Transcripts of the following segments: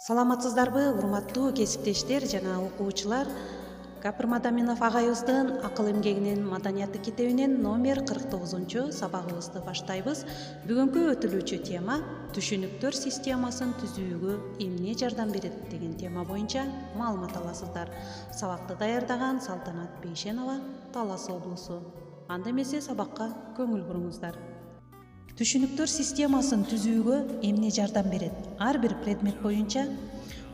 Саламатсыздарбы, урматтуу кесиптештер жана окуучулар. Капыр Мадаминов агайыбыздын акыл эмгегинин маданияты китебинен номер 49 сабагыбызды баштайбыз. Бүгүнкү өтүлүүчү тема түшүнүктөр системасын түзүүгө эмне жардам берет деген тема боюнча маалымат аласыздар. Сабакты даярдаган Салтанат Бейшенова, Талас облусу. Анда эмесе сабакка көңүл буруңуздар. Түшүнүктөр системасын түзүүгө эмне жардам берет? Ар бир предмет боюнча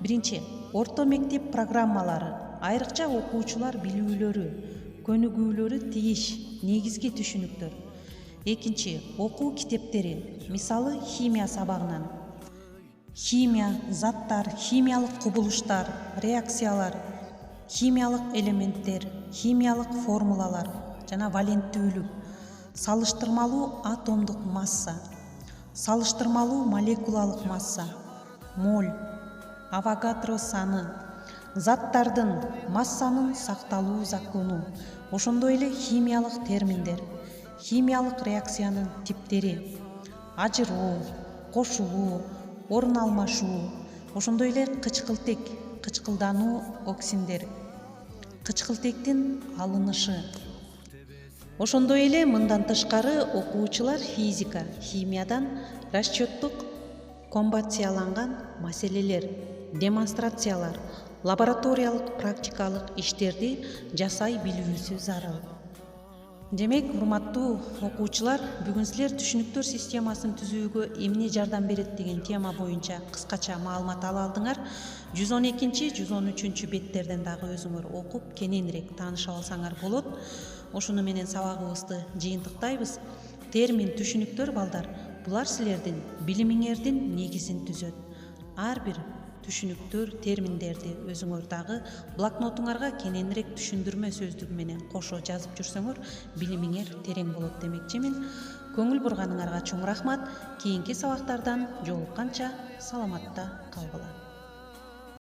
биринчи орто мектеп программалары, айрыкча окуучулар билүүлөрү, көнүгүүлөрү тийиш негизги түшүнүктөр. Экинчи окуу китептери, мисалы химия сабагынан. Химия, заттар, химиялык кубулуштар, реакциялар, химиялык элементтер, химиялык формулалар жана валенттүүлүк, салыштырмалуу атомдук масса, салыштырмалуу молекулалык масса, моль, Авогадро саны, заттардын массанын сакталуу закону, ошондой эле химиялык терминдер, химиялык реакциянын типтери, ажыроо, кошулуу, орун алмашуу, ошондой эле кычкылтек, кычкылдануу оксиндер, кычкылтектин алынышы. Ошондой эле мындан тышкары окуучулар физика, химиядан расчеттук комбацияланган маселелер, демонстрациялар, лабораториялык практикалык иштерди жасай билүүсү зарыл. Демек, урматтуу окуучулар, бүгүн силер түшүнүктөр системасын түзүүгө эмне жардам берет деген тема боюнча кыскача маалымат ала алдыңар. 112-113 беттерден дагы өзүңөр окуп, кененирээк тааныша алсаңар болот. Ошону менен сабагыбызды жыйынтыктайбыз. Термин түшүнүктөр балдар, булар силердин билимиңердин негизин түзөт. Ар бир түшүнүктөр, терминдерди өзүңөр дагы блокнотуңарга кененирээк түшүндүрмө сөздүгү менен кошо жазып жүрсөңөр, билимиңер терең болот демекчимин. Көңүл бурганыңарга чоң рахмат. Кийинки сабактардан жолукканча саламатта калгыла.